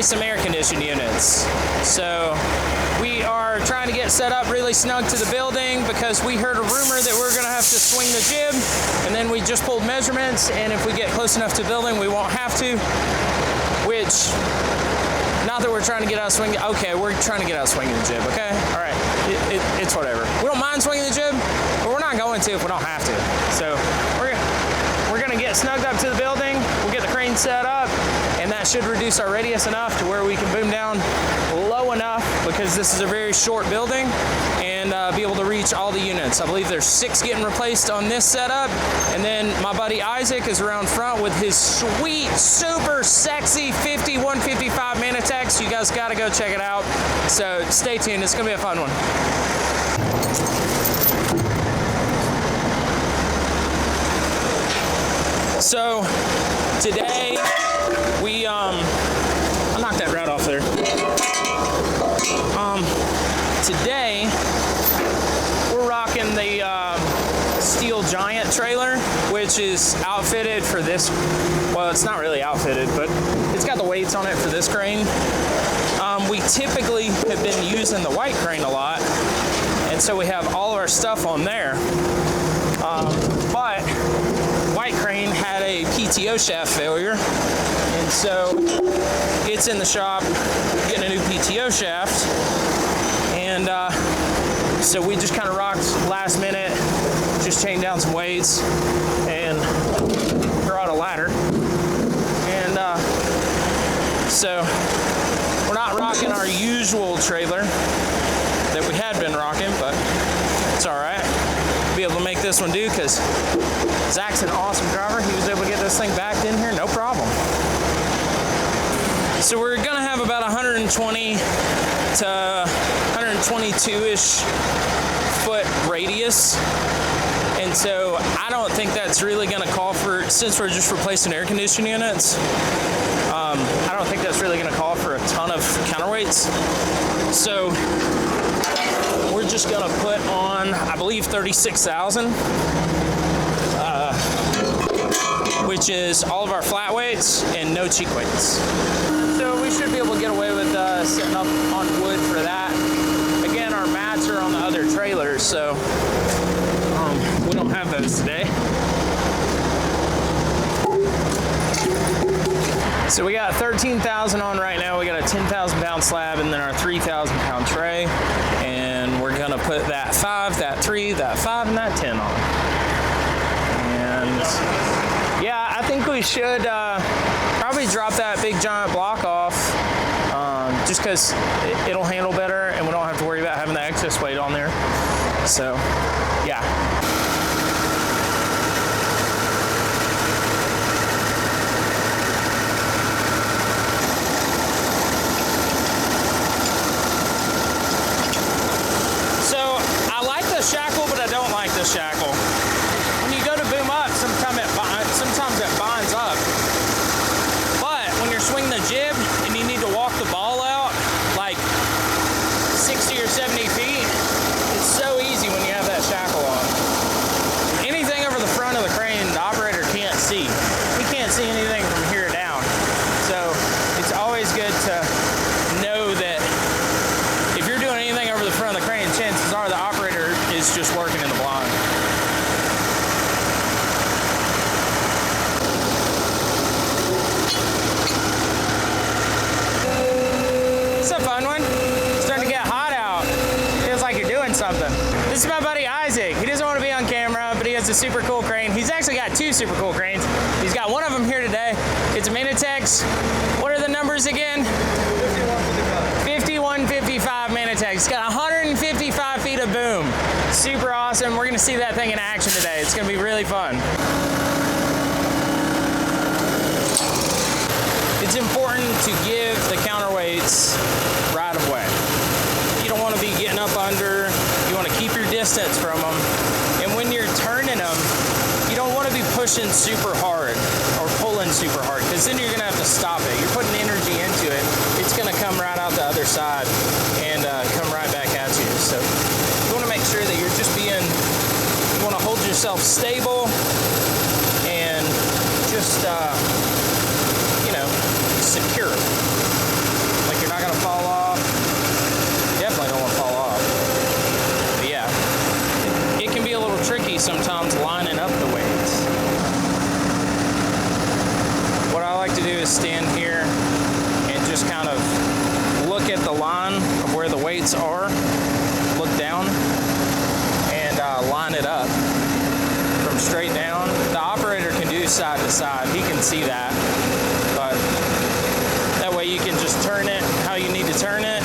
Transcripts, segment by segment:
replace some air conditioning units. So we are trying to get set up really snug to the building because we heard a rumor that we're gonna have to swing the jib, and then we just pulled measurements, and if we get close enough to the building, we won't have to, which, not that we're trying to get out of swinging, okay, we're trying to get out of swinging the jib, okay? All right, it's whatever. We don't mind swinging the jib, but we're not going to if we don't have to. So we're gonna get snugged up to the building, we'll get the crane set up, and that should reduce our radius enough to where we can boom down low enough, because this is a very short building, and be able to reach all the units. I believe there's 6 getting replaced on this setup, and then my buddy Isaac is around front with his sweet, super sexy 5155 Manitex. You guys gotta go check it out. So stay tuned, it's gonna be a fun one. So today we I knocked that right off there. Today we're rocking the Steel Giant trailer, which is outfitted for this. Well, it's not really outfitted, but it's got the weights on it for this crane. We typically have been using the white crane a lot, and so we have all of our stuff on there. But white crane had a PTO shaft failure, and so it's in the shop getting a new PTO shaft, and so we just kind of rocked last minute, just chained down some weights and brought a ladder, and so we're not rocking our usual trailer that we had been rocking, but it's all right. Be able to make this one do, because Zach's an awesome driver. He was able to get this thing backed in here, no problem. So we're gonna have about 120 to 122-ish foot radius. And so I don't think that's really gonna call for, since we're just replacing air conditioning units, I don't think that's really gonna call for a ton of counterweights. So we're just gonna put on, I believe, 36,000, which is all of our flat weights and no cheek weights. So we should be able to get away with setting up on wood for that. Again, our mats are on the other trailers, so we don't have those today. So we got 13,000 on right now. We got a 10,000 pound slab and then our 3,000 pound tray. And we're gonna put that 5, that 3, that 5, and that 10 on. And yeah, I think we should probably drop that big giant block off, just because it'll handle better and we don't have to worry about having the excess weight on there. So yeah. Shackle, but I don't like the shackle. When you go to boom up, sometimes it binds up. But when you're swinging the jib and you need to walk the ball out like 60 or 70 feet, it's so easy when you have that shackle on. Anything over the front of the crane, the operator can't see. He can't see anything from here down. So it's always good to know that if you're doing anything over the front of the crane, chances are the operator is just working in the blind. It's a fun one. It's starting to get hot out. Feels like you're doing something. This is my buddy Isaac. He doesn't want to be on camera, but he has a super cool crane. He's actually got 2 super cool cranes. He's got one of them here today. It's a Manitex. What are the numbers again? 5155 Manitex. It's got 155 feet of boom. Super awesome. We're gonna see that thing in action today. It's gonna be really fun. It's important to give the counterweights right of way. You don't want to be getting up under. You want to keep your distance from them. And when you're turning them, you don't want to be pushing super hard or pulling super hard, because then you're gonna have to stop it. You're putting energy into it. It's gonna come right out the other side and come right back at you. So you want to make sure that you're just being, you want to hold yourself stable and just, you know, secure. sometimes lining up the weights. What I like to do is stand here and just kind of look at the line of where the weights are, look down, and line it up from straight down. The operator can do side to side, he can see that, but that way you can just turn it how you need to turn it,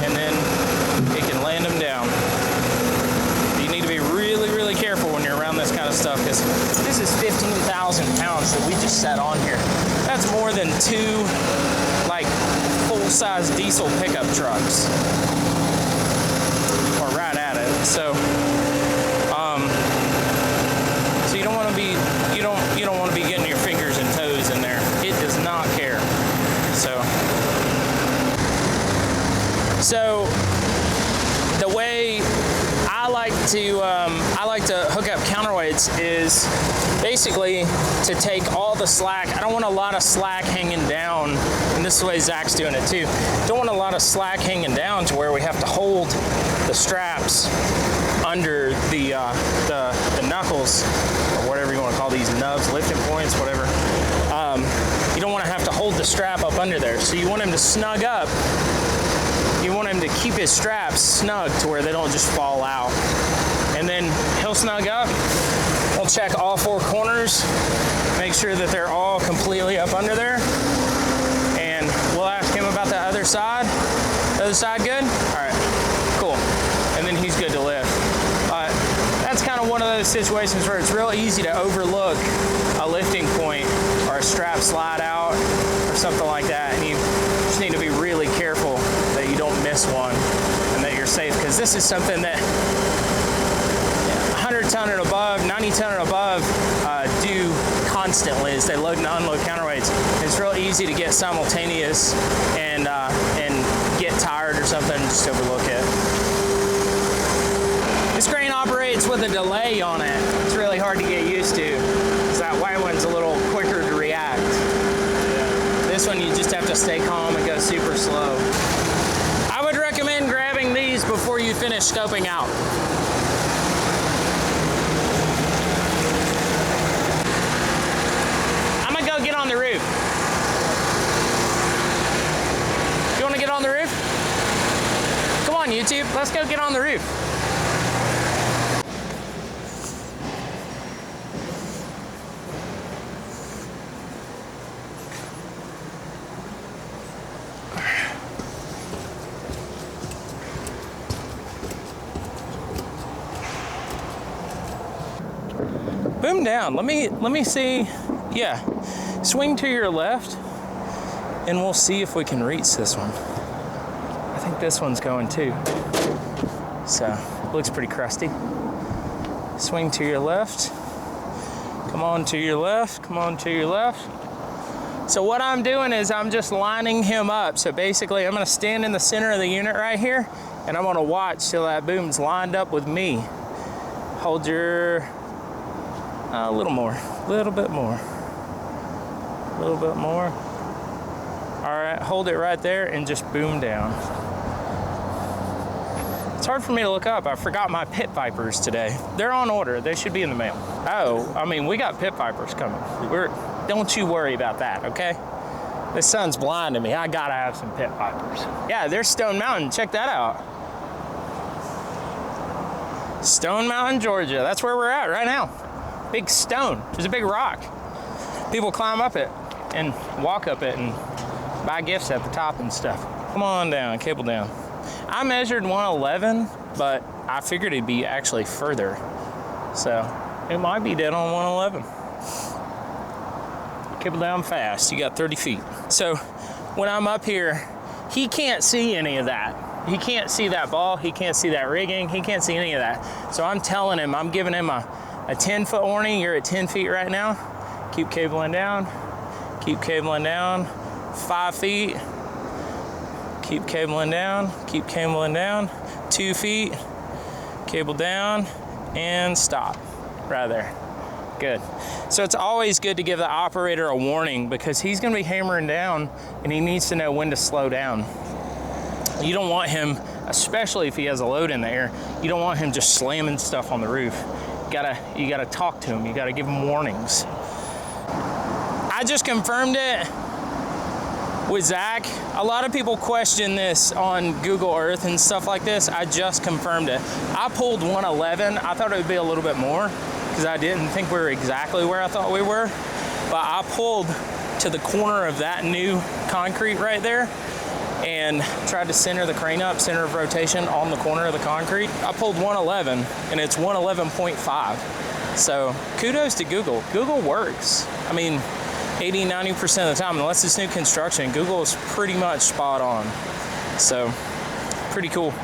and then it can land them down. You need to be really, really careful when you're around this kind of stuff, because this is 15,000 pounds that we just set on here. That's more than 2 like full-size diesel pickup trucks, or right at it. So so you don't want to be you don't want to be getting your fingers and toes in there. It does not care. So the way I like to hook up counterweights is basically to take all the slack. I don't want a lot of slack hanging down, and this is the way Zach's doing it too. Don't want a lot of slack hanging down to where we have to hold the straps under the knuckles, or whatever you want to call these nubs, lifting points, whatever. You don't want to have to hold the strap up under there. So you want him to snug up. You want him to keep his straps snug to where they don't just fall out. And then he'll snug up. We'll check all 4 corners, make sure that they're all completely up under there. And we'll ask him about the other side. The other side good? All right, cool. And then he's good to lift. That's kind of one of those situations where it's real easy to overlook a lifting point or a strap slide out or something like that. And you just need to be really careful that you don't miss one and that you're safe, because this is something that 100 ton and above, 90 ton and above do constantly as they load and unload counterweights. It's real easy to get simultaneous and get tired or something and just overlook it. This crane operates with a delay on it. It's really hard to get used to, because that white one's a little quicker to react. This one you just have to stay calm and go super slow. I would recommend grabbing these before you finish scoping out. I'm gonna go get on the roof. You wanna get on the roof? Come on, YouTube, let's go get on the roof. Boom down. Let me see. Yeah. Swing to your left and we'll see if we can reach this one. I think this one's going too. So, looks pretty crusty. Swing to your left. Come on to your left. Come on to your left. So what I'm doing is I'm just lining him up. So basically I'm gonna stand in the center of the unit right here and I'm gonna watch till that boom's lined up with me. Hold your, a little more, a little bit more, a little bit more. All right, hold it right there and just boom down. It's hard for me to look up. I forgot my pit vipers today. They're on order. They should be in the mail. Oh, I mean, we got pit vipers coming. Don't you worry about that, okay? The sun's blinding me. I gotta have some pit vipers. Yeah, there's Stone Mountain. Check that out. Stone Mountain, Georgia. That's where we're at right now. Big stone. There's a big rock. People climb up it and walk up it and buy gifts at the top and stuff. Come on down, cable down. I measured 111, but I figured it'd be actually further. So it might be dead on 111. Cable down fast. You got 30 feet. So when I'm up here, he can't see any of that. He can't see that ball. He can't see that rigging. He can't see any of that. So I'm telling him, I'm giving him a 10-foot warning. You're at 10 feet right now. Keep cabling down. Keep cabling down. 5 feet. Keep cabling down. Keep cabling down. 2 feet. Cable down and stop right there. Good. So it's always good to give the operator a warning, because he's going to be hammering down and he needs to know when to slow down. You don't want him, especially if he has a load in the air, you don't want him just slamming stuff on the roof. You gotta talk to them. You gotta give them warnings. I just confirmed it with Zach. A lot of people question this on Google Earth and stuff like this. I just confirmed it. I pulled 111. I thought it would be a little bit more because I didn't think we were exactly where I thought we were. But I pulled to the corner of that new concrete right there and tried to center the crane up, center of rotation on the corner of the concrete. I pulled 111 and it's 111.5. So kudos to Google. Google works. I mean, 80-90% of the time, unless it's new construction, Google is pretty much spot on. So, pretty cool.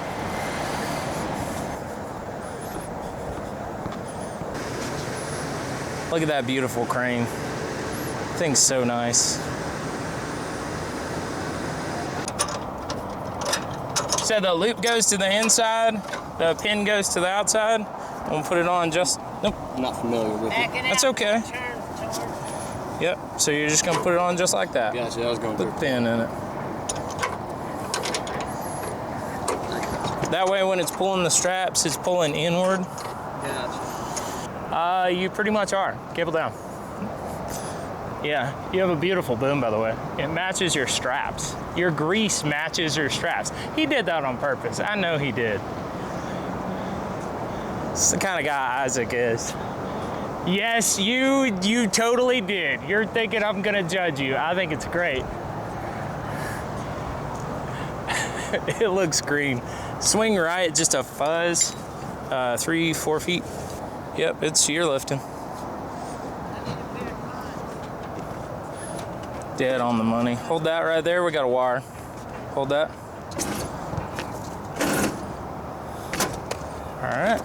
Look at that beautiful crane. Thing's so nice. So the loop goes to the inside, the pin goes to the outside. We'll put it on just, nope. I'm not familiar with it. That's okay. Yep, so you're just gonna put it on just like that. Gotcha, I was going to put the pin in it. That way when it's pulling the straps, it's pulling inward. Gotcha. You pretty much are. Cable down. Yeah, you have a beautiful boom, by the way. It matches your straps. Your grease matches your straps. He did that on purpose. I know he did. It's the kind of guy Isaac is. Yes, you totally did. You're thinking I'm gonna judge you. I think it's great. It looks green. Swing right, just a fuzz. 3-4 feet. Yep, it's shear lifting. Dead on the money. Hold that right there. We got a wire. Hold that. All right.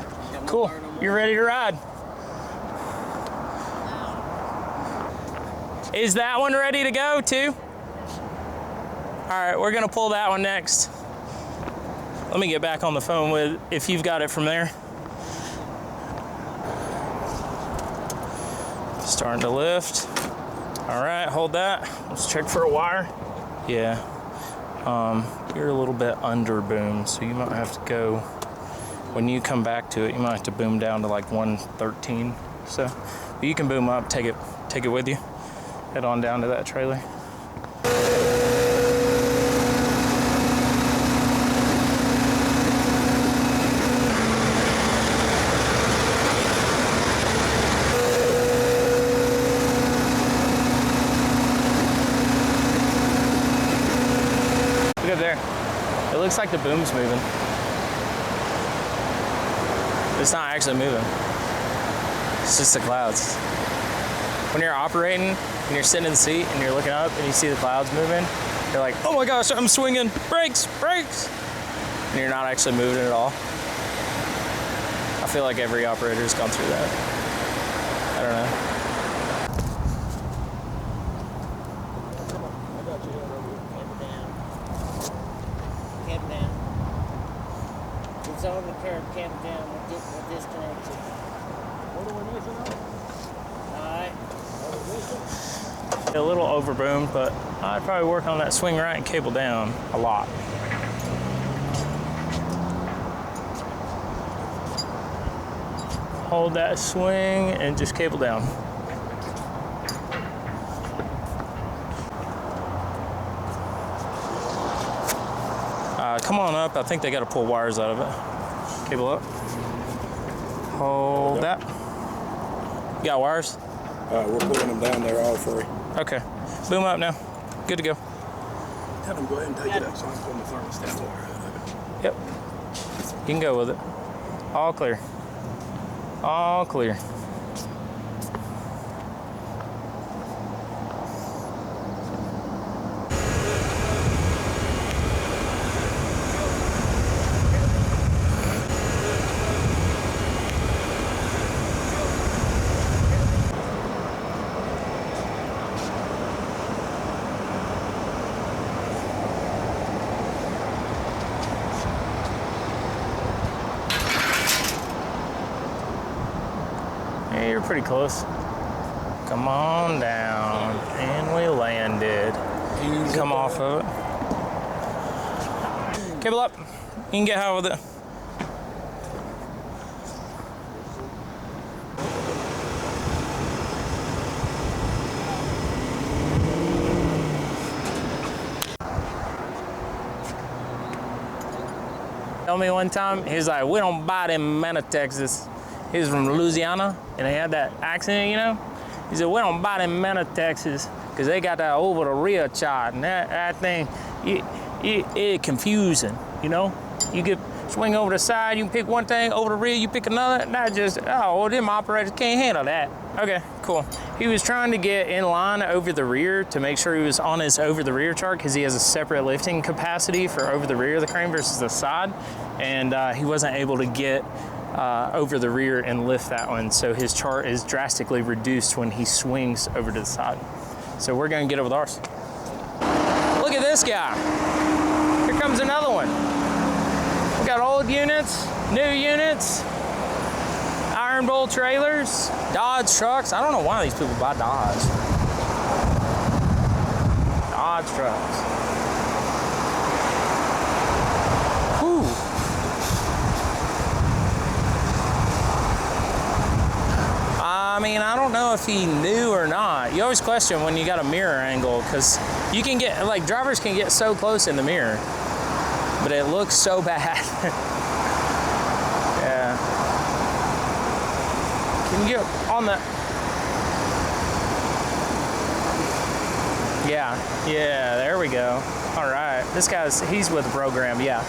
Cool. You're ready to ride. Is that one ready to go too? All right, we're gonna pull that one next. Let me get back on the phone with, if you've got it from there. Starting to lift. All right, hold that. Let's check for a wire. Yeah, you're a little bit under boom, so you might have to go, when you come back to it, you might have to boom down to like 113. So, but you can boom up, take it with you. Head on down to that trailer. Look up there. It looks like the boom's moving. It's not actually moving. It's just the clouds. When you're operating, when you're sitting in the seat and you're looking up and you see the clouds moving, you're like, oh my gosh, I'm swinging, brakes, brakes. And you're not actually moving at all. I feel like every operator's gone through that. I don't know. Cab down. It's on the curb, cab down, we're disconnected. What are we missing on? Alright. A little over boomed, but I'd probably work on that swing right and cable down a lot. Hold that swing and just cable down. Come on up. I think they got to pull wires out of it. Cable up. Hold that. You got wires? We're pulling them down there, all three. Okay. Boom up now. Good to go. Have them go ahead and take it up so I'm pulling the thermostat wire out of it. Yep. You can go with it. All clear. All clear. Yeah, you're pretty close. Come on down. And we landed. Come off of it. Cable up. You can get high with it. told me one time, he was like, we don't buy them men of Texas. He was from Louisiana, and he had that accent, you know? He said, we don't buy them men of Texas, because they got that over the rear chart, and that thing, it confusing, you know? You get swing over the side, you can pick one thing, over the rear, you pick another, that just, oh, well, them operators can't handle that. Okay, cool. He was trying to get in line over the rear to make sure he was on his over the rear chart, because he has a separate lifting capacity for over the rear of the crane versus the side, and he wasn't able to get over the rear and lift that one, so his chart is drastically reduced when he swings over to the side. So we're gonna get it with ours. Look at this guy. Here comes another one. We got old units, new units, iron bowl trailers, Dodge trucks. I don't know why these people buy Dodge. Dodge trucks. Whew. I mean, I don't know if he knew or not. You always question when you got a mirror angle, because you can get, like, drivers can get so close in the mirror, but it looks so bad. Yeah. Can you get on the... Yeah, there we go. All right, this guy's, he's with the program, yeah.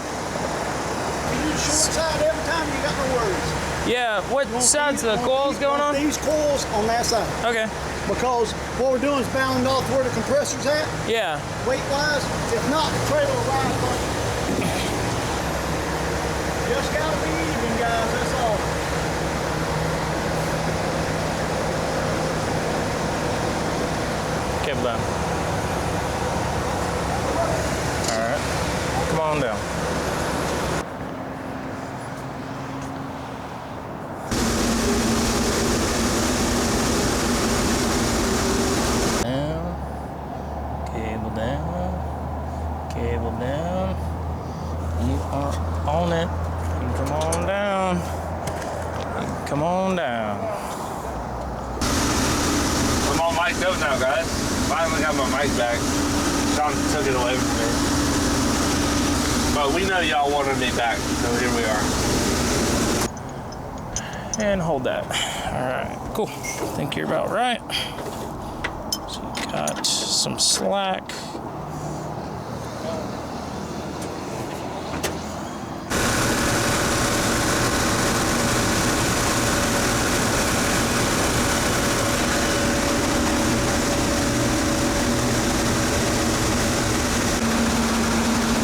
You use short side every time, you got no worries. Yeah, what side's the coils going on? These coils on that side. Okay. Because what we're doing is balancing off where the compressor's at, Yeah. weight-wise. If not, the trailer will ride funny. Just gotta be even, guys, that's all. Cable down. All right. Come on down. Cable down. Cable down. You are on it. You can come on down. You can come on down. I'm all mic'd up now, guys. Finally got my mic back. Sean took it away from me. But we know y'all wanted me back, so here we are. And hold that. All right, cool. Think you're about right. So you got some slack.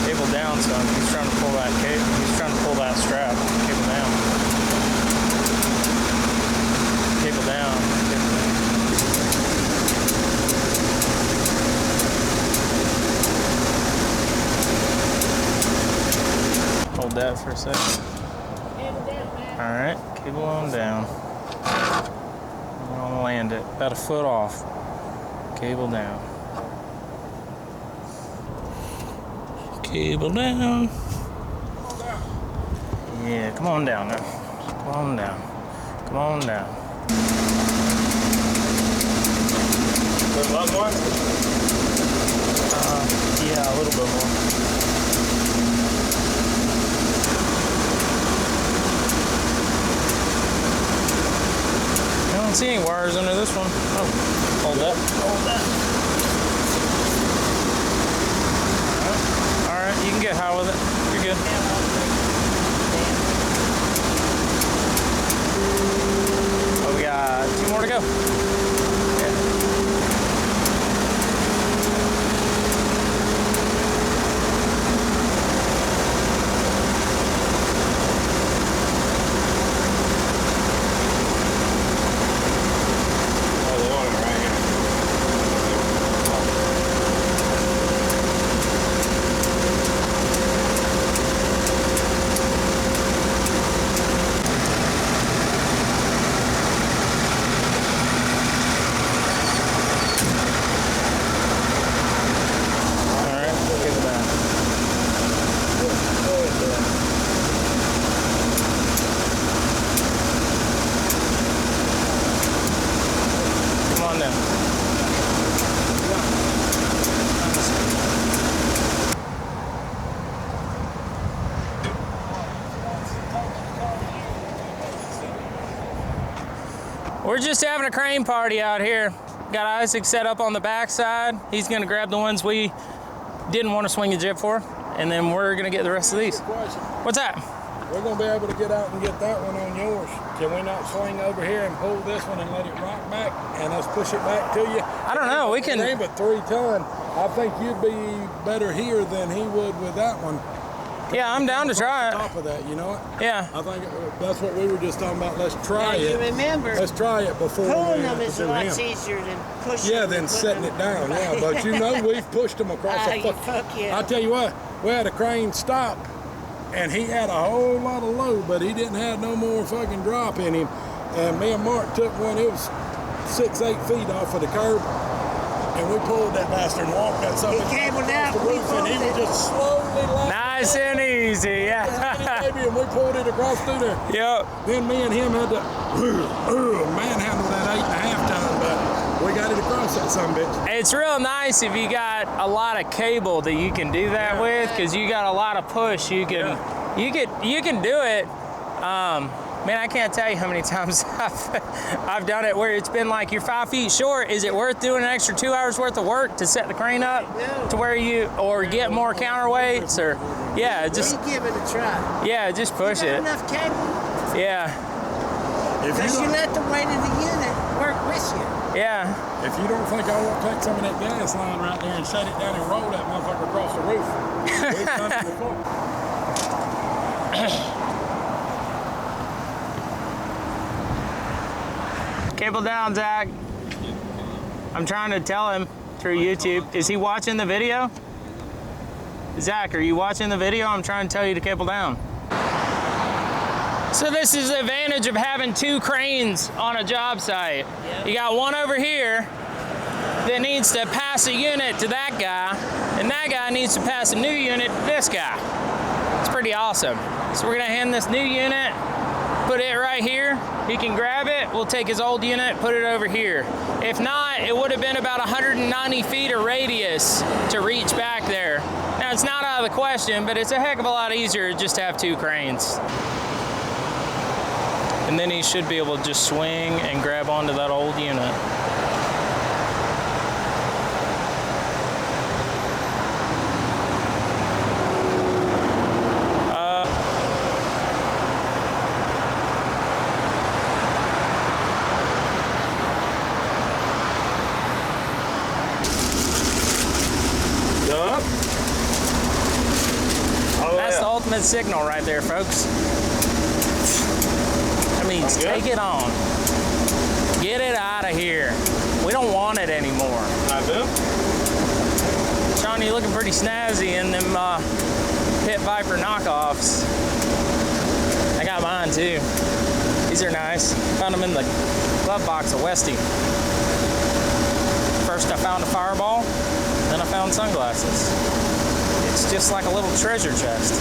Cable down, son. He's trying to pull that cable. He's trying to pull that strap. Cable down. Cable down. Cable down. Hold that for a second. All right, cable on down. We're gonna land it about a foot off. Cable down. Cable down. Yeah, come on down now. Come on down. Come on down. There's a lot more? Yeah, a little bit more. I don't see any wires under this one. Oh, hold that. Hold that. All right, you can get high with it. You're good. Oh, we got 2 more to go. Yeah. Oh, they want it right here. We're just having a crane party out here. Got Isaac set up on the backside. He's gonna grab the ones we didn't want to swing the jib for, and then we're gonna get the rest of these. Question. What's that? We're gonna be able to get out and get that one on yours. Can we not swing over here and pull this one and let it rock back and us push it back to you? I don't know. We can. It ain't but 3 ton. I think you'd be better here than he would with that one. Yeah, I'm down to try On it. top of that, you know what? Yeah. I think that's what we were just talking about. Let's try Now, it. you remember, Let's try it before pulling we them is do much him. easier than pushing Yeah, them than and setting putting it down. them- Yeah, but you know we've pushed them across the fuck yeah. I tell you what, we had a crane stop, and he had a whole lot of load, but he didn't have no more fucking drop in him. And me and Mark took one. It was 6-8 feet off of the curb, and we pulled that bastard and walked that something He cabled across out, the we roof, and he pulled was it. just slowly like Nice and easy. Yeah. baby, and we pulled it across through there. Yep. Then me and him had to manhandle that 8.5 ton, but we got it across that son bitch. It's real nice if you got a lot of cable that you can do that with, because you got a lot of push. You can do it. Man, I can't tell you how many times I've done it where it's been like, you're 5 feet short. Is it worth doing an extra 2 hours worth of work to set the crane up to where you, or get more counterweights, or yeah, just We give it a try. yeah, just push You got it. enough cable? Yeah, If Because you you, let the weight of the unit work with you. yeah. if you don't think I won't take some of that gas line right there and shut it down and roll that motherfucker across the roof, we've done it before. Cable down, Zach. I'm trying to tell him through YouTube. Is he watching the video? Zach, are you watching the video? I'm trying to tell you to cable down. So this is the advantage of having 2 cranes on a job site. Yeah. You got one over here that needs to pass a unit to that guy, and that guy needs to pass a new unit to this guy. It's pretty awesome. So we're gonna hand this new unit, put it right here. He can grab it. We'll take his old unit, put it over here. If not, it would have been about 190 feet of radius to reach back there. Now, it's not out of the question, but it's a heck of a lot easier just to have 2 cranes. And then he should be able to just swing and grab onto that old unit. Yup. Oh, That's yeah. the ultimate signal right there, folks. That means Good. take it on. Get it out of here. We don't want it anymore. I do. Sean, you're looking pretty snazzy in them Pit Viper knockoffs. I got mine too. These are nice. Found them in the glove box of Westy. First I found a fireball, then I found sunglasses. It's just like a little treasure chest.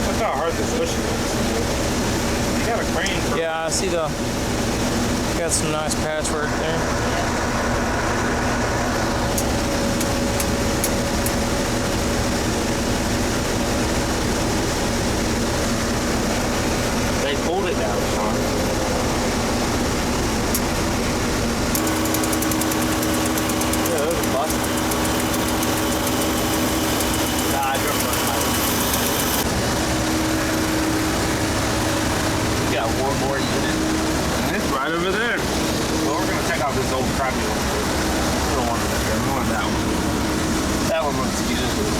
Look how hard this bush is. You got a crane for Yeah, I see got some nice patchwork there. They pulled it down, Sean. Yeah, that was busted. Nah, I drove my life. We got one more unit. And it's right over there. Well, we're gonna take off this old crappy one. We don't want it there. We want that one. That one looks good.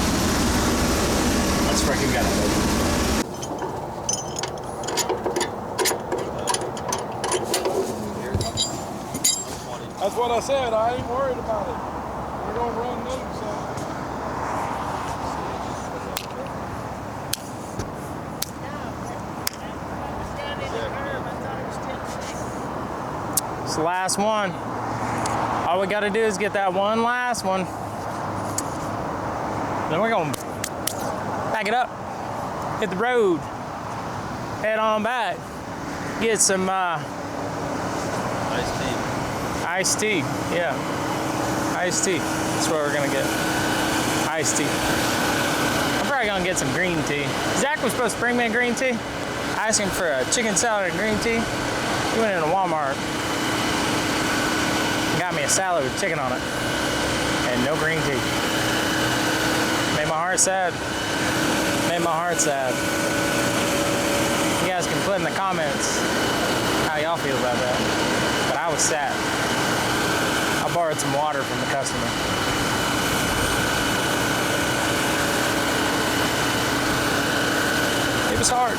Let's freaking got it. That's what I said. I ain't worried about it. We're gonna run new, so. It's the last one. All we got to do is get that one last one. Then we're going to back it up, hit the road, head on back, get some iced tea. Yeah, iced tea. That's what we're going to get. Iced tea. I'm probably going to get some green tea. Zach was supposed to bring me a green tea. I asked him for a chicken salad and green tea. He went into Walmart, got me a salad with chicken on it, and no green tea. Made my heart sad. Made my heart sad. You guys can put in the comments how y'all feel about that. But I was sad. I borrowed some water from the customer. It was hard.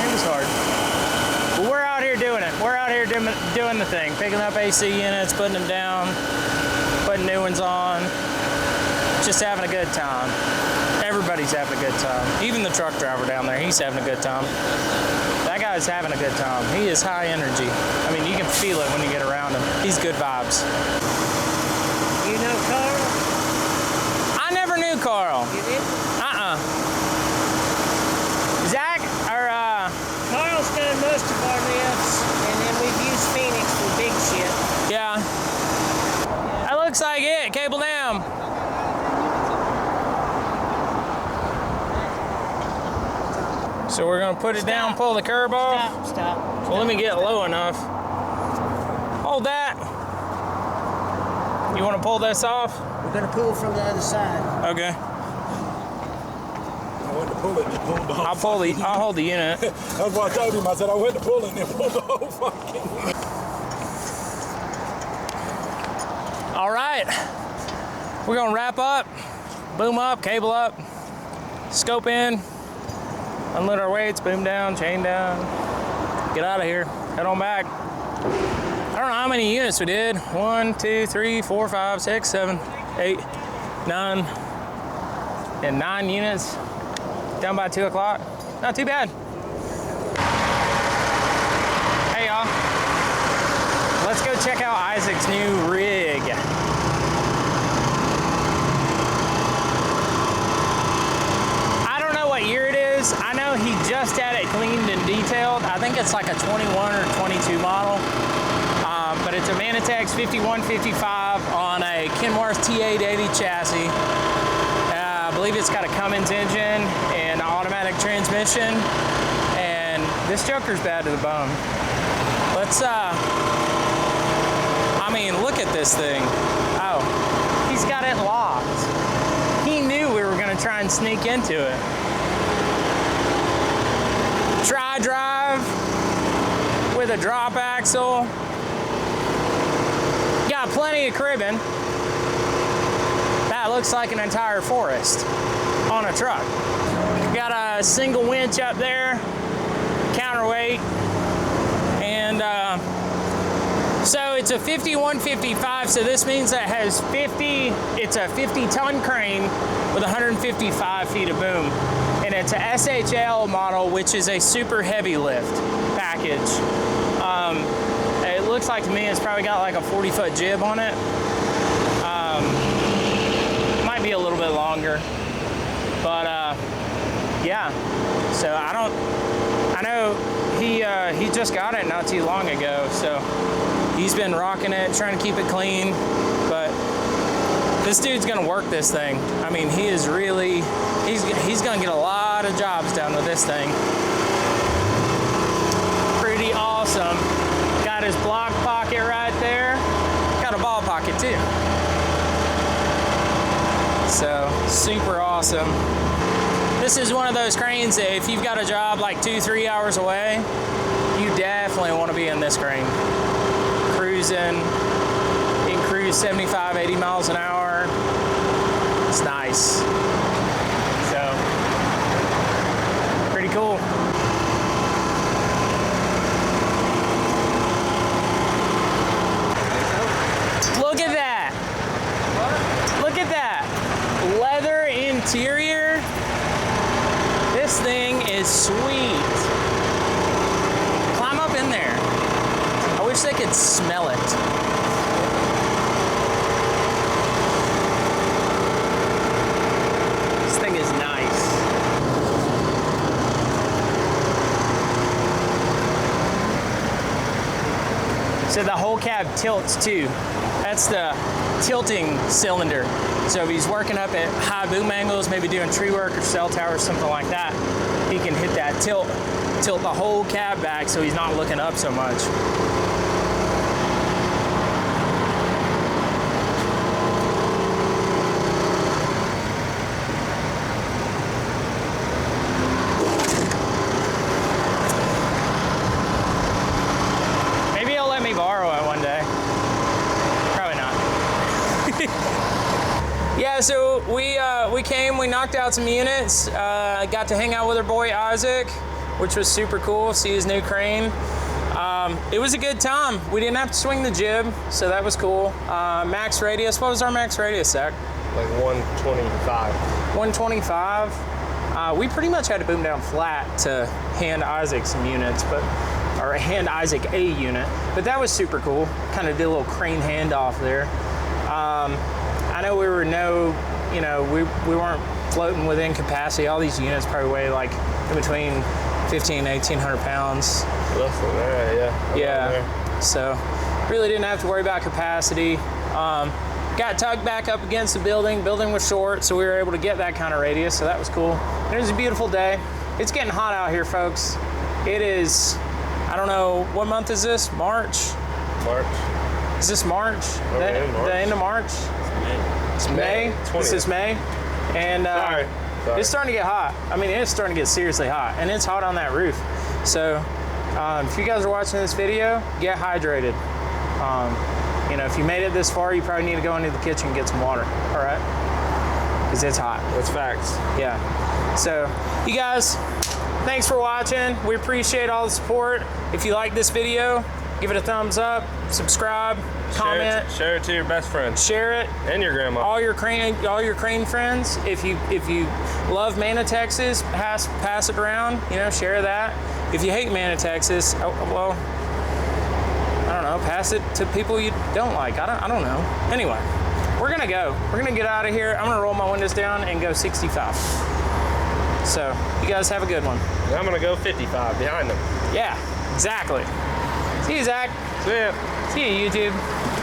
It was hard. But we're out here doing it. We're out here doing the thing. Picking up AC units, putting them down, putting new ones on. Just having a good time. Everybody's having a good time. Even the truck driver down there, he's having a good time. That guy's having a good time. He is high energy. I mean, you can feel it when you get around him. He's good vibes. You know Carl? I never knew Carl. You did? Zach, or Carl's done most of our lifts, and then we've used Phoenix for big shit. yeah. That looks like it. Cable down. So we're gonna put it down, pull the curb off. Stop. Well, let me get low enough. Hold that. You want to pull this off? We're gonna pull from the other side. Okay. I went to pull it and it pulled off. I'll hold the unit. That's what I told him. I said I went to pull it and it pulled the whole fucking. All right. We're gonna wrap up, boom up, cable up, scope in, unload our weights, boom down, chain down, get out of here, head on back. I don't know how many units we did. 1, 2, 3, 4, 5, 6, 7, 8, 9, and 9 units. Done by 2 o'clock. Not too bad. Hey y'all. Let's go check out Isaac's new rig. I don't know what year it is. I know he just had it cleaned and detailed. I think it's like a 21 or 22 model. But it's a Manitex 5155 on a Kenworth T880 chassis. I believe it's got a Cummins engine and automatic transmission. And this joker's bad to the bone. Let's, I mean, look at this thing. Oh, he's got it locked. He knew we were gonna try and sneak into it. Tri-drive with a drop axle. Got plenty of cribbing. That looks like an entire forest on a truck. Got a single winch up there, counterweight, and so it's a 5155, so this means that it has it's a 50-ton crane with 155 feet of boom. And it's a SHL model, which is a super heavy lift package. It looks like to me it's probably got like a 40-foot jib on it. Might be a little bit longer, but yeah. So I know he just got it not too long ago, so he's been rocking it, trying to keep it clean. But this dude's gonna work this thing. I mean, he is really, he's gonna get a lot of jobs done with this thing. Pretty awesome. Got his block pocket right there. Got a ball pocket too. So, super awesome. This is one of those cranes that if you've got a job like 2-3 hours away, you definitely want to be in this crane. Cruising, you can cruise 75, 80 miles an hour. It's nice. So, pretty cool. Look at that. Look at that. Leather interior. This thing is sweet. Climb up in there. I wish they could smell it. This thing is nice. So the whole cab tilts too. That's the tilting cylinder. So if he's working up at high boom angles, maybe doing tree work or cell towers, something like that, he can hit that tilt tilt the whole cab back so he's not looking up so much. Maybe he'll let me borrow it one day. Probably not. Yeah, so we came, we knocked out some units, got to hang out with our boy Isaac, which was super cool, see his new crane. It was a good time. We didn't have to swing the jib, so that was cool. Max radius, what was our max radius, Zach? Like 125. 125. We pretty much had to boom down flat to hand Isaac some units, or hand Isaac a unit, but that was super cool. Kind of did a little crane handoff there. I know we were we weren't floating within capacity. All these units probably weigh like in between 1,500 and 1,800 pounds. Less than that, yeah. Yeah, so really didn't have to worry about capacity. Got tugged back up against the building. Building was short, so we were able to get that kind of radius, so that was cool. And it was a beautiful day. It's getting hot out here, folks. It is, I don't know, what month is this? March? March. Is this March? Okay, March. The end of March? It's May. 20th. This is May. And Sorry. it's starting to get hot. I mean, it's starting to get seriously hot, and it's hot on that roof. So if you guys are watching this video, get hydrated. If you made it this far, you probably need to go into the kitchen and get some water, all right? Because it's hot. That's facts. Yeah. So, you guys, thanks for watching. We appreciate all the support. If you like this video, give it a thumbs up, subscribe, comment. Share it to your best friend. Share it. And your grandma. All your crane friends. If you love Mana, Texas, pass it around. Share that. If you hate Mana, Texas, well, I don't know. Pass it to people you don't like. I don't know. Anyway, we're gonna go. We're gonna get out of here. I'm gonna roll my windows down and go 65. So you guys have a good one. And I'm gonna go 55 behind them. Yeah, exactly. See you, Zach. See ya. See you, YouTube.